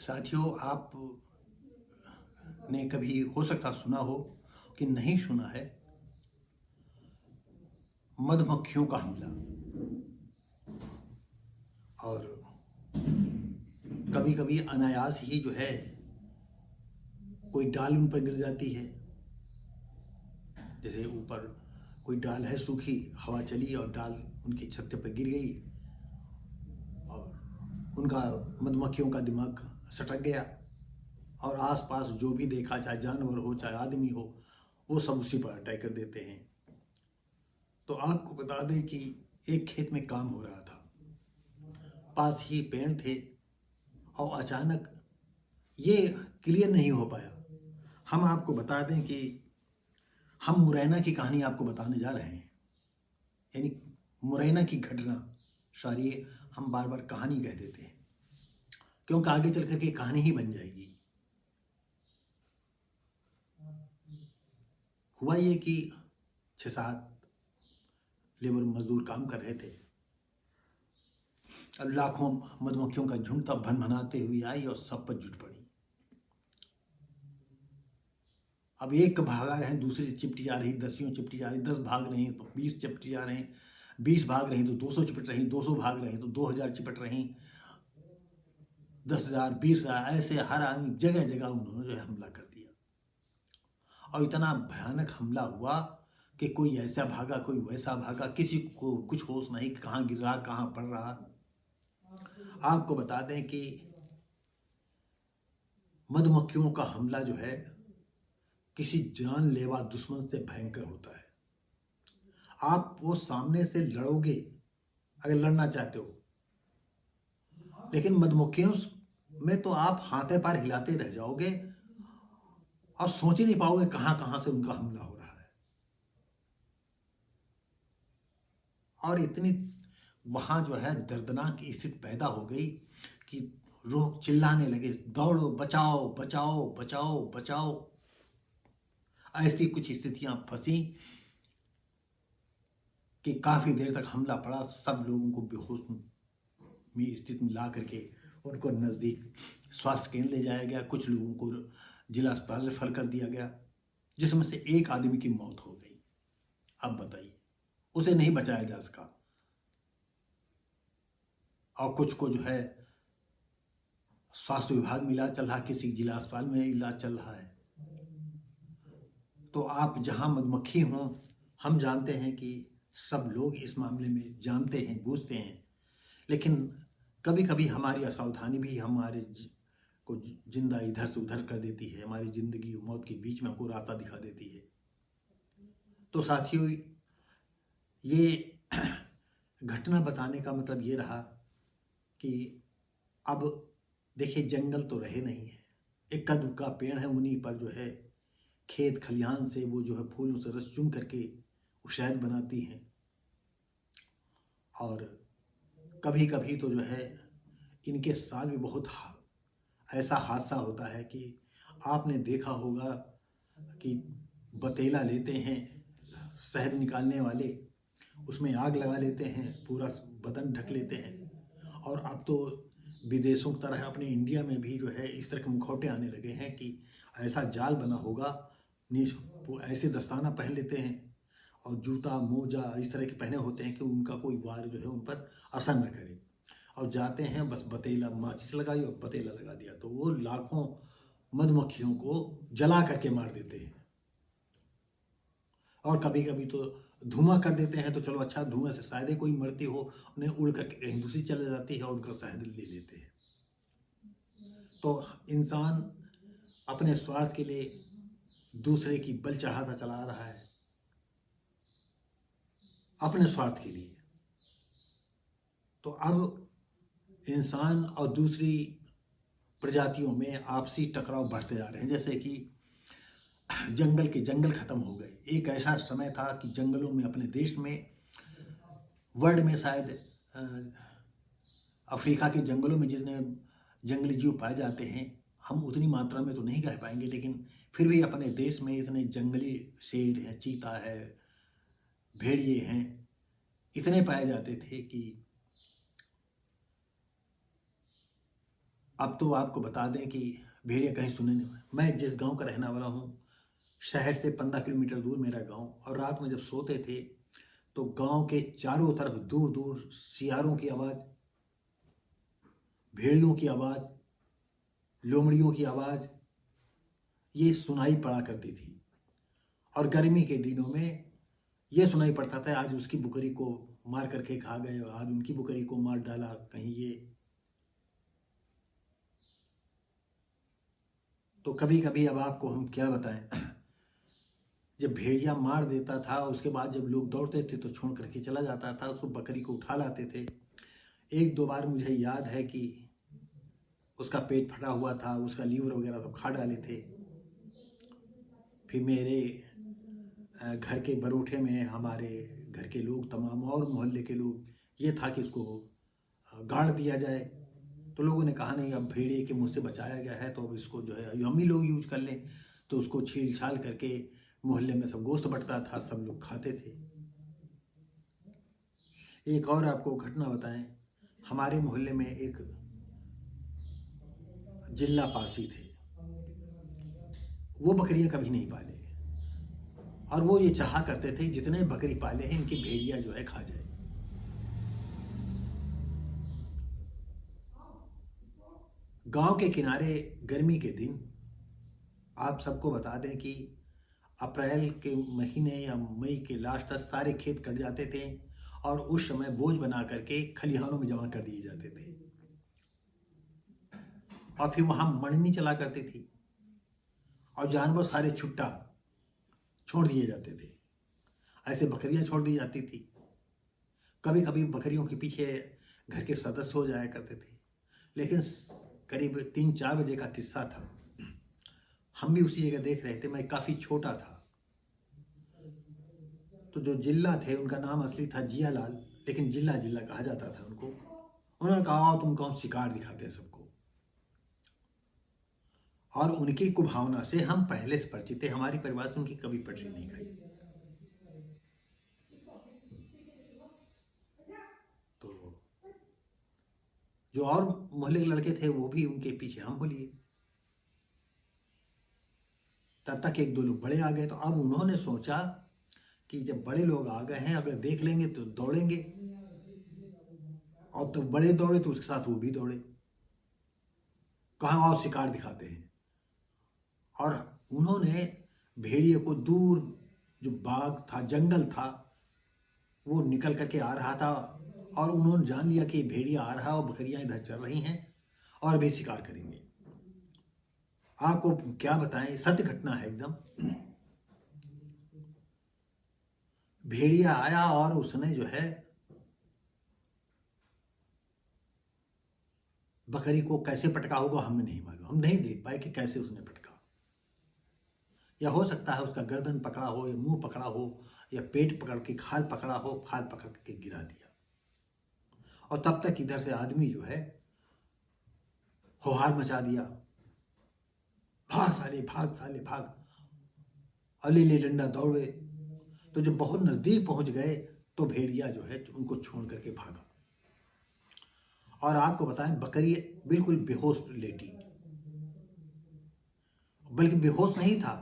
साथियों, आप ने कभी हो सकता सुना हो कि नहीं सुना है, मधुमक्खियों का हमला। और कभी कभी अनायास ही जो है कोई डाल उन पर गिर जाती है। जैसे ऊपर कोई डाल है सूखी, हवा चली और डाल उनकी छत पर गिर गई और उनका मधुमक्खियों का दिमाग सटक गया और आसपास जो भी देखा, चाहे जानवर हो चाहे आदमी हो, वो सब उसी पर अटैक कर देते हैं। तो आपको बता दें कि एक खेत में काम हो रहा था, पास ही पेड़ थे और अचानक ये क्लियर नहीं हो पाया। हम आपको बता दें कि हम मुरैना की कहानी आपको बताने जा रहे हैं, यानी मुरैना की घटना। सॉरी, हम बार बार कहानी कह देते हैं क्योंकि आगे चल करके कहानी ही बन जाएगी। हुआ ये कि 6-7 लेबर मजदूर काम कर रहे थे। अब लाखों मधुमक्खियों का झुंड तब भनभनाते हुए आई और सब पर जुट पड़ी। अब एक भागा रहे, दूसरी चिपटी जा रही, 10 चिपटी जा रही, 10 भाग रही तो 20 चिपटी जा रहे, 20 भाग रही तो 200 चिपट रही, 200 भाग रही तो 2000 चिपट रही, 10,000, 20,000, ऐसे हर आदमी जगह जगह उन्होंने जो है हमला कर दिया। और इतना भयानक हमला हुआ कि कोई ऐसा भागा, कोई वैसा भागा, किसी को कुछ होश नहीं कहाँ गिर रहा, कहाँ पड़ रहा। आपको बता दें कि मधुमक्खियों का हमला जो है किसी जानलेवा दुश्मन से भयंकर होता है। आप वो सामने से लड़ोगे अगर लड़ना चाहते हो, लेकिन मधुमक्खियों में तो आप हाथे पैर हिलाते रह जाओगे और सोच ही नहीं पाओगे कहाँ कहाँ से उनका हमला हो रहा है। और इतनी वहाँ जो है दर्दनाक स्थिति पैदा हो गई कि लोग चिल्लाने लगे, दौड़ो, बचाओ बचाओ बचाओ बचाओ। ऐसी कुछ स्थितियां फंसी कि काफ़ी देर तक हमला पड़ा। सब लोगों को बेहोश में स्थिति में ला करके उनको नज़दीक स्वास्थ्य केंद्र ले जाया गया। कुछ लोगों को जिला अस्पताल रेफर कर दिया गया, जिसमें से एक आदमी की मौत हो गई। अब बताइए, उसे नहीं बचाया जा सका और कुछ को जो है स्वास्थ्य विभाग में इलाज चल रहा, किसी जिला अस्पताल में इलाज चल रहा है। तो आप जहाँ मधुमक्खी हों, हम जानते हैं कि सब लोग इस मामले में जानते हैं, बूझते हैं, लेकिन कभी कभी हमारी असावधानी भी हमारे को जिंदा इधर से उधर कर देती है, हमारी ज़िंदगी मौत के बीच में हमको रास्ता दिखा देती है। तो साथियों, ये घटना बताने का मतलब ये रहा कि अब देखिए, जंगल तो रहे नहीं है, इक्का दुक्का पेड़ है, उन्हीं पर जो है खेत खलिहान से वो जो है फूलों से रस चुन करके वो शहद बनाती हैं। और कभी कभी तो जो है इनके साथ भी बहुत ऐसा हादसा होता है कि आपने देखा होगा कि बतेला लेते हैं शहद निकालने वाले, उसमें आग लगा लेते हैं, पूरा बदन ढक लेते हैं। और अब तो विदेशों की तरह अपने इंडिया में भी जो है इस तरह के मुखौटे आने लगे हैं कि ऐसा जाल बना होगा, वो ऐसे दस्ताना पहन लेते हैं और जूता मोजा इस तरह के पहने होते हैं कि उनका कोई वार जो है उन पर असर न करे। और जाते हैं, बस बतेला, माचिस लगाई और बतेला लगा दिया, तो वो लाखों मधुमक्खियों को जला करके मार देते हैं। और कभी कभी तो धुआं कर देते हैं, तो चलो अच्छा, धुएं से शायद ही कोई मरती हो, उन्हें उड़ करके कहीं दूसरी चले जाती है और उनका शहद ले लेते हैं। तो इंसान अपने स्वार्थ के लिए दूसरे की बल चढ़ाता चला रहा है, अपने स्वार्थ के लिए। तो अब इंसान और दूसरी प्रजातियों में आपसी टकराव बढ़ते जा रहे हैं। जैसे कि जंगल के जंगल खत्म हो गए। एक ऐसा समय था कि जंगलों में, अपने देश में, वर्ल्ड में शायद अफ्रीका के जंगलों में जितने जंगली जीव पाए जाते हैं, हम उतनी मात्रा में तो नहीं कह पाएंगे, लेकिन फिर भी अपने देश में इतने जंगली शेर है, चीता है, भेड़िए हैं, इतने पाए जाते थे कि अब तो आपको बता दें कि भेड़िया कहीं सुने नहीं। मैं जिस गांव का रहने वाला हूँ, शहर से 15 किलोमीटर दूर मेरा गांव, और रात में जब सोते थे तो गांव के चारों तरफ दूर दूर सियारों की आवाज़, भेड़ियों की आवाज़, लोमड़ियों की आवाज़ ये सुनाई पड़ा करती थी। और गर्मी के दिनों में ये सुनाई पड़ता था, आज उसकी बकरी को मार करके खा गए, आज उनकी बकरी को मार डाला कहीं ये। तो कभी कभी अब आपको हम क्या बताएं, जब भेड़िया मार देता था उसके बाद जब लोग दौड़ते थे तो छोड़ करके चला जाता था, उसको बकरी को उठा लाते थे। एक दो बार मुझे याद है कि उसका पेट फटा हुआ था, उसका लीवर वगैरह सब खा डाले थे। फिर मेरे घर के बरोठे में हमारे घर के लोग तमाम और मोहल्ले के लोग, ये था कि उसको गाड़ दिया जाए। तो लोगों ने कहा नहीं, अब भेड़िए के मुँह से बचाया गया है तो अब इसको जो है हम ही लोग यूज कर लें। तो उसको छील छाल करके मोहल्ले में सब गोश्त बंटता था, सब लोग खाते थे। एक और आपको घटना बताएं, हमारे मोहल्ले में एक जिल्ला पासी थे, वो बकरियां कभी नहीं पाले, और वो ये चाहा करते थे जितने बकरी पाले हैं इनकी भेड़िया जो है खा जाए। गांव के किनारे गर्मी के दिन, आप सबको बता दें कि अप्रैल के महीने या मई के लास्ट तक सारे खेत कट जाते थे और उस समय बोझ बना करके खलिहानों में जमा कर दिए जाते थे, और फिर वहां मड़नी चला करती थी और जानवर सारे छुट्टा छोड़ दिए जाते थे। ऐसे बकरियां छोड़ दी जाती थी। कभी कभी बकरियों के पीछे घर के सदस्य हो जाया करते थे। लेकिन करीब 3-4 बजे का किस्सा था, हम भी उसी जगह देख रहे थे, मैं काफ़ी छोटा था। तो जो जिल्ला थे उनका नाम असली था जियालाल, लेकिन जिल्ला जिल्ला कहा जाता था उनको। उन्होंने कहा आओ तुमको हम शिकार दिखाते हैं सबको, और उनकी कुभावना से हम पहले से परिचित थे, हमारी परिवार से उनकी कभी पटरी नहीं खाई। तो जो और मोहल्ले के लड़के थे वो भी उनके पीछे हम हो लिए। तब तक एक दो लोग बड़े आ गए, तो अब उन्होंने सोचा कि जब बड़े लोग आ गए हैं अगर देख लेंगे तो दौड़ेंगे, और तो बड़े दौड़े तो उसके साथ वो भी दौड़े, कहाँ और शिकार दिखाते हैं। और उन्होंने भेड़िए को दूर, जो बाग था जंगल था, वो निकल करके आ रहा था, और उन्होंने जान लिया कि भेड़िया आ रहा है और बकरियां इधर चल रही हैं और भी शिकार करेंगे। आपको क्या बताएं, सत्य घटना है एकदम। भेड़िया आया और उसने जो है बकरी को कैसे पटका होगा हमें नहीं मालूम, हम नहीं देख पाए कि कैसे उसने पटका। या हो सकता है उसका गर्दन पकड़ा हो, या मुंह पकड़ा हो, या पेट पकड़ के खाल पकड़ा हो, खाल पकड़ के गिरा दिया। और तब तक इधर से आदमी जो है होहार मचा दिया, भाग साले भाग, साले भाग, अली ले डंडा दौड़े। तो जब बहुत नजदीक पहुंच गए तो भेड़िया जो है उनको छोड़ करके भागा। और आपको बताएं बकरी बिल्कुल बेहोश लेटी, बल्कि बेहोश नहीं था,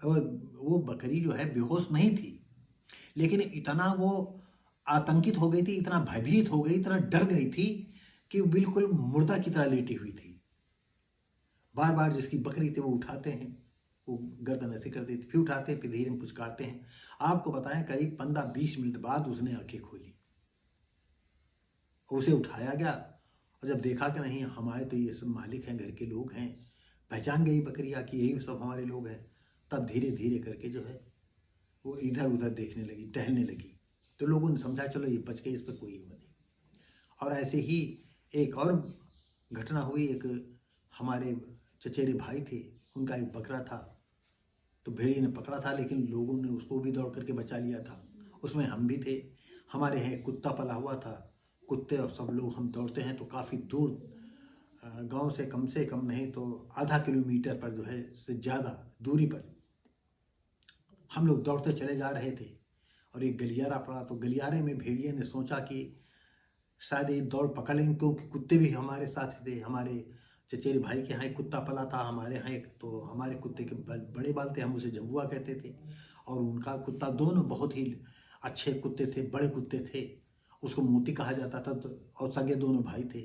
वो बकरी जो है बेहोश नहीं थी, लेकिन इतना वो आतंकित हो गई थी, इतना भयभीत हो गई, इतना डर गई थी कि बिल्कुल मुर्दा की तरह लेटी हुई थी। बार बार जिसकी बकरी थी वो उठाते हैं, वो गर्दन ऐसे कर देती, फिर उठाते हैं, फिर धीरे में पुचकारते हैं। आपको बताएं करीब 15-20 मिनट बाद उसने आंखें खोली, उसे उठाया गया, और जब देखा कि नहीं हमारे तो ये सब मालिक हैं, घर के लोग हैं, पहचान गई बकरिया कि यही सब हमारे लोग हैं, तब धीरे धीरे करके जो है वो इधर उधर देखने लगी, टहलने लगी। तो लोगों ने समझा चलो ये बच गई, इस पर कोई नहीं। और ऐसे ही एक और घटना हुई, एक हमारे चचेरे भाई थे, उनका एक बकरा था, तो भेड़िए ने पकड़ा था, लेकिन लोगों ने उसको भी दौड़ करके बचा लिया था। उसमें हम भी थे। हमारे यहाँ एक कुत्ता पला हुआ था, कुत्ते और सब लोग हम दौड़ते हैं तो काफ़ी दूर, गांव से कम नहीं तो आधा किलोमीटर पर जो है से ज़्यादा दूरी पर हम लोग दौड़ते चले जा रहे थे, और एक गलियारा पड़ा, तो गलियारे में भेड़िए ने सोचा कि शायद ये दौड़ पकड़ लेंगे, क्योंकि कुत्ते भी हमारे साथ थे, हमारे चचेरे भाई के यहाँ एक कुत्ता पला था, हमारे यहाँ एक, तो हमारे कुत्ते के बड़े बाल थे, हम उसे जम्बुआ कहते थे, और उनका कुत्ता, दोनों बहुत ही अच्छे कुत्ते थे, बड़े कुत्ते थे, उसको मोती कहा जाता था। तो और सगे दोनों भाई थे,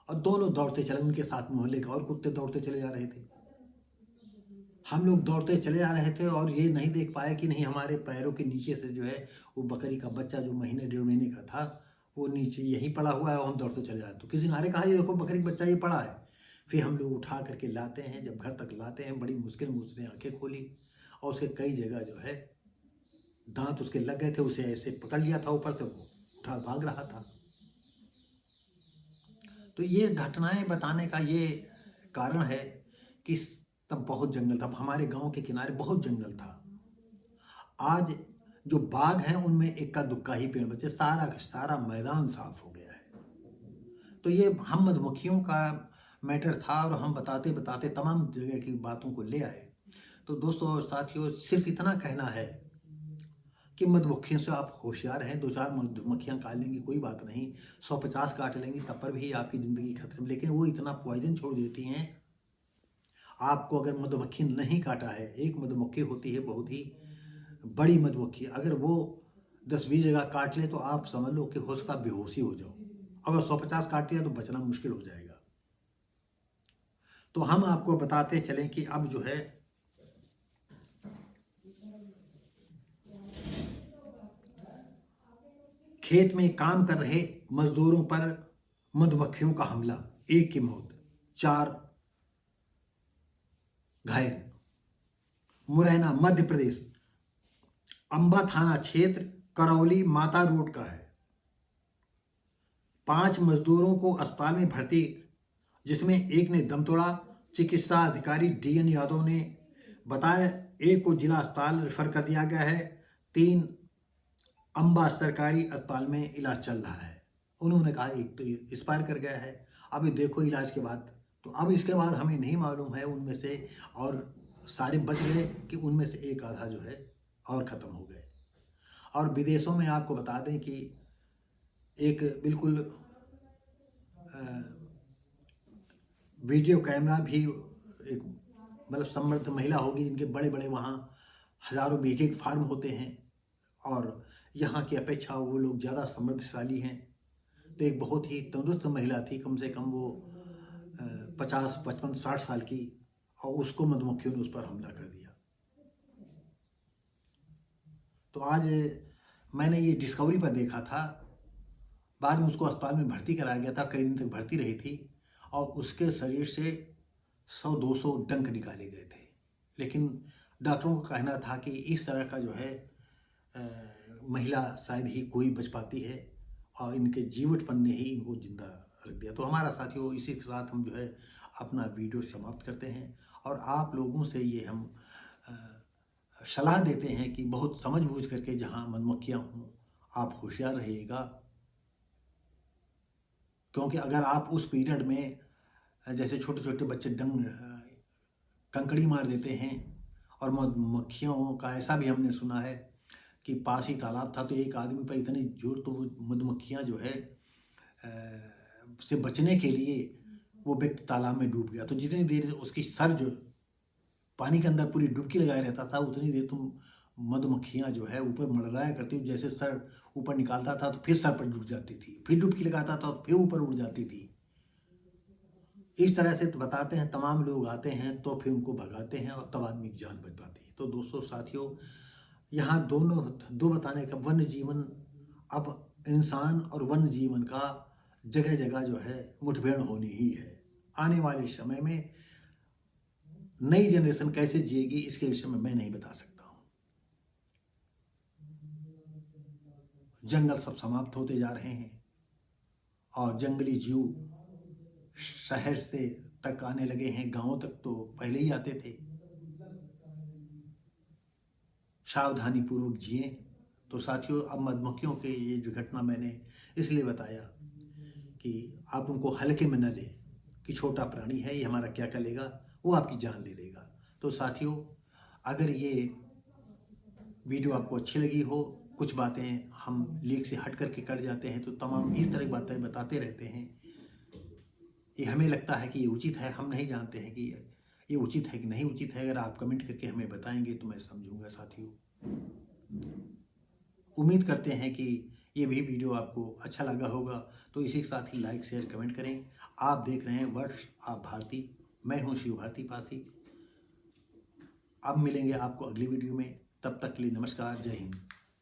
और दोनों दौड़ते चले, उनके साथ मोहल्ले के और कुत्ते दौड़ते चले जा रहे थे, हम लोग दौड़ते चले जा रहे थे, और ये नहीं देख पाए कि नहीं हमारे पैरों के नीचे से जो है वो बकरी का बच्चा जो महीने 1.5 महीने का था वो नीचे यहीं पड़ा हुआ है, और हम दौड़ते चले जाते। तो किसी ने कहा ये देखो बकरी का बच्चा ये पड़ा है। फिर हम लोग उठा करके लाते हैं, जब घर तक लाते हैं बड़ी मुश्किल मुझसे आंखें खोली, और उसके कई जगह जो है दांत उसके लग गए थे, उसे ऐसे पकड़ लिया था ऊपर से, वो उठा भाग रहा था। तो ये घटनाएं बताने का ये कारण है कि तब बहुत जंगल था, हमारे गांव के किनारे बहुत जंगल था। आज जो बाग हैं उनमें इक्का दुक्का ही पेड़ बचे, सारा का सारा मैदान साफ हो गया है। तो ये हम मधुमक्खियों का मैटर था, और हम बताते बताते तमाम जगह की बातों को ले आए। तो दोस्तों और साथियों, सिर्फ इतना कहना है कि मधुमक्खियों से आप होशियार हैं, 2-4 मधुमक्खियाँ काट लेंगी कोई बात नहीं, 150 काट लेंगी तब पर भी आपकी ज़िंदगी खतरे में। लेकिन वो इतना पॉइजन छोड़ देती हैं आपको। अगर मधुमक्खी नहीं काटा है, एक मधुमक्खी होती है बहुत ही बड़ी मधुमक्खी, अगर वो 10-20 जगह काट ले तो आप समझ लो कि हो सकता बेहोशी हो जाओ। अगर 150 काट लिया तो बचना मुश्किल हो जाएगा। तो हम आपको बताते चलें कि अब जो है खेत में काम कर रहे मजदूरों पर मधुमक्खियों का हमला, 1 की मौत, 4 घायल। मुरैना मध्य प्रदेश, अंबा थाना क्षेत्र, करौली माता रोड का है। 5 मजदूरों को अस्पताल में भर्ती, जिसमें एक ने दम तोड़ा। चिकित्सा अधिकारी DN यादव ने बताया, एक को जिला अस्पताल रेफर कर दिया गया है, 3 अंबा सरकारी अस्पताल में इलाज चल रहा है। उन्होंने कहा एक तो एक्सपायर कर गया है, अभी देखो इलाज के बाद। तो अब इसके बाद हमें नहीं मालूम है उनमें से और सारे बच गए कि उनमें से एक आधा जो है और ख़त्म हो गए। और विदेशों में आपको बता दें कि एक बिल्कुल वीडियो कैमरा भी, एक मतलब समृद्ध महिला होगी जिनके बड़े बड़े वहाँ हज़ारों बीघे फार्म होते हैं, और यहाँ की अपेक्षा वो लोग ज़्यादा समृद्धशाली हैं। तो एक बहुत ही तंदुरुस्त महिला थी, कम से कम वो 50, 55, 60 साल की, और उसको मधुमक्खियों ने उस पर हमला कर दिया। तो आज मैंने ये डिस्कवरी पर देखा था, बाद में उसको अस्पताल में भर्ती कराया गया था, कई दिन तक भर्ती रही थी, और उसके शरीर से 100-200 डंक निकाले गए थे। लेकिन डॉक्टरों का कहना था कि इस तरह का जो है महिला शायद ही कोई बच पाती है, और इनके जीवटपन ने ही इनको जिंदा रख दिया। तो हमारा साथियों, इसी के साथ हम जो है अपना वीडियो समाप्त करते हैं, और आप लोगों से ये हम सलाह देते हैं कि बहुत समझ बूझ करके जहाँ मधुमक्खियाँ हों आप होशियार रहिएगा, क्योंकि अगर आप उस पीरियड में जैसे छोटे छोटे बच्चे कंकड़ी मार देते हैं, और मधुमक्खियों का ऐसा भी हमने सुना है कि पास ही तालाब था, तो एक आदमी पर इतनी जोर, तो वो मधुमक्खियाँ जो है से बचने के लिए वो व्यक्ति तालाब में डूब गया। तो जितनी देर उसकी सर जो पानी के अंदर पूरी डुबकी लगाए रहता था, उतनी देर तुम मधुमक्खियाँ जो है ऊपर मंडराया करती, जैसे सर ऊपर निकालता था तो फिर सर पर जुट जाती थी, फिर डुबकी लगाता था तो फिर ऊपर उड़ जाती थी। इस तरह से तो बताते हैं, तमाम लोग आते हैं तो फिर उनको भगाते हैं, और तब आदमी की जान बच पाती है। तो दोस्तों साथियों, यहाँ दो बताने का, वन्य जीवन, अब इंसान और वन्य जीवन का जगह जगह जो है मुठभेड़ होनी ही है। आने वाले समय में नई जनरेशन कैसे जिएगी इसके विषय में मैं नहीं बता सकता हूँ। जंगल सब समाप्त होते जा रहे हैं, और जंगली जीव शहर से तक आने लगे हैं, गांवों तक तो पहले ही आते थे। सावधानी पूर्वक जिए। तो साथियों, अब मधुमक्खियों के ये जो घटना मैंने इसलिए बताया कि आप उनको हल्के में न लें कि छोटा प्राणी है, ये हमारा क्या कर लेगा, वो आपकी जान ले लेगा। तो साथियों, अगर ये वीडियो आपको अच्छी लगी हो, कुछ बातें हम लीक से हट करके कर जाते हैं, तो तमाम इस तरह की बातें बताते रहते हैं, ये हमें लगता है कि ये उचित है, हम नहीं जानते हैं कि ये उचित है कि नहीं उचित है। अगर आप कमेंट करके हमें बताएंगे तो मैं समझूंगा साथियों। उम्मीद करते हैं कि ये भी वीडियो आपको अच्छा लगा होगा, तो इसी के साथ ही लाइक शेयर कमेंट करें। आप देख रहे हैं वर्ड्स ऑफ भारती, मैं हूं शिव भारती पासी। अब मिलेंगे आपको अगली वीडियो में, तब तक के लिए नमस्कार, जय हिंद।